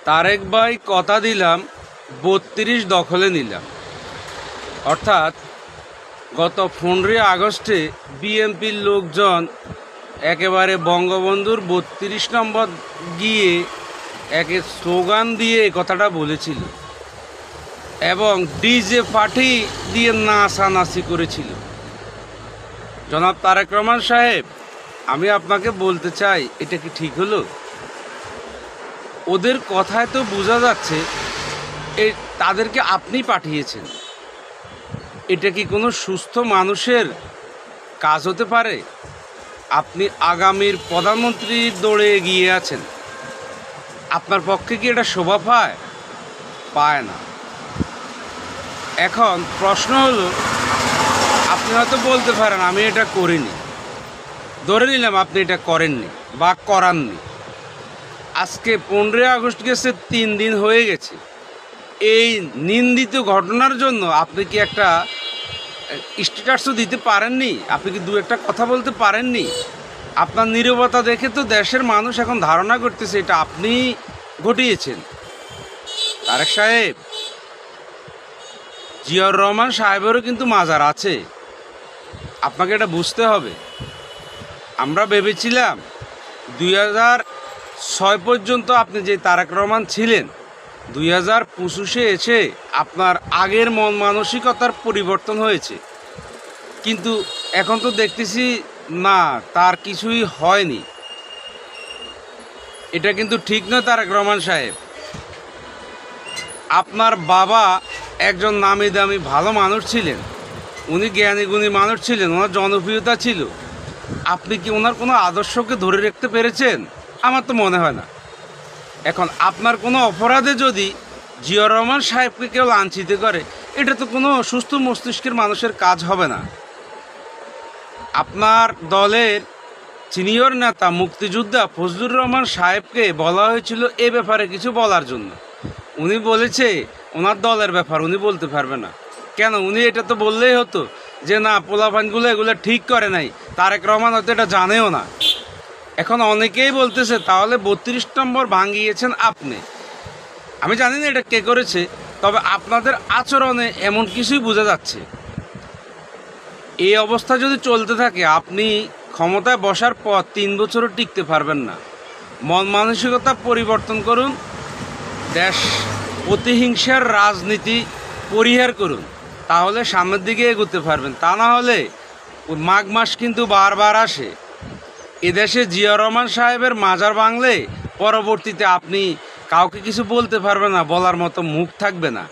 তারেক ভাই কথা দিলাম ৩২ দখলে নিলাম। অর্থাৎ গত ১৫ আগস্টে বিএনপির লোকজন একেবারে বঙ্গবন্ধুর ৩২ নম্বর গিয়ে একে স্লোগান দিয়ে কথাটা বলেছিল এবং ডিজে পার্টি দিয়ে নাচানাচি করেছিল। জনাব তারেক রহমান সাহেব, আমি আপনাকে বলতে চাই, এটা কি ঠিক হলো? ওদের কথায় তো বোঝা যাচ্ছে তাদেরকে আপনি পাঠিয়েছেন। এটা কি কোনো সুস্থ মানুষের কাজ হতে পারে? আপনি আগামীর প্রধানমন্ত্রীর দৌড়ে এগিয়ে আছেন, আপনার পক্ষে কি এটা শোভা পায়? পায় না। এখন প্রশ্ন হলো, আপনি হয়তো বলতে পারেন আমি এটা করিনি, ধরে নিলাম আপনি এটা করেননি বা করাননি। আজকে 15 আগস্ট গেছে, 3 দিন হয়ে গেছে। এই নিন্দিত ঘটনার জন্য আপনি কি একটা স্ট্যাটাসও দিতে পারেননি? আপনি কি দু একটা কথা বলতে পারেননি? আপনার নীরবতা দেখে তো দেশের মানুষ এখন ধারণা করতেছে এটা আপনি ঘটিয়েছেন। তারেক সাহেব, জিয়াউর রহমান সাহেবেরও কিন্তু মাজার আছে, আপনাকে এটা বুঝতে হবে। আমরা ভেবেছিলাম 2006 পর্যন্ত আপনি যে তারেক রহমান ছিলেন, 2025-এ এসে আপনার আগের মন মানসিকতার পরিবর্তন হয়েছে, কিন্তু এখন তো দেখতেছি না, তার কিছুই হয়নি। এটা কিন্তু ঠিক নয় তারেক রহমান সাহেব। আপনার বাবা একজন নামি দামি ভালো মানুষ ছিলেন, উনি জ্ঞানী গুণী মানুষ ছিলেন, ওনার জনপ্রিয়তা ছিল। আপনি কি ওনার কোনো আদর্শকে ধরে রাখতে পেরেছেন? আমার তো মনে হয় না। এখন আপনার কোনো অপরাধে যদি জিয়াউর রহমান সাহেবকে কেউ লাঞ্ছিত করে, এটা তো কোনো সুস্থ মস্তিষ্কের মানুষের কাজ হবে না। আপনার দলের সিনিয়র নেতা মুক্তিযোদ্ধা ফজলুর রহমান সাহেবকে বলা হয়েছিল এ ব্যাপারে কিছু বলার জন্য। উনি বলেছে ওনার দলের ব্যাপার উনি বলতে পারবে না। কেন? উনি এটা তো বললেই হতো যে না, পোলাপানগুলো এগুলো ঠিক করে নাই, তারেক রহমান হয়তো এটা জানেও না। এখন অনেকেই বলতেছে তাহলে 32 নম্বর ভাঙিয়েছেন আপনি। আমি জানি না এটা কে করেছে, তবে আপনাদের আচরণে এমন কিছুই বোঝা যাচ্ছে। এই অবস্থা যদি চলতে থাকে, আপনি ক্ষমতায় বসার পর 3 বছরও টিকতে পারবেন না। মন মানসিকতা পরিবর্তন করুন, দেশ প্রতিহিংসার রাজনীতি পরিহার করুন, তাহলে সামনের দিকে এগোতে পারবেন। তা না হলে মাঘ মাস কিন্তু বারবার আসে। এদেশে জিয়াউর রহমান সাহেবের মাজার ভাঙলে পরবর্তীতে আপনি কাউকে কিছু বলতে পারবেন না, বলার মতো মুখ থাকবে না।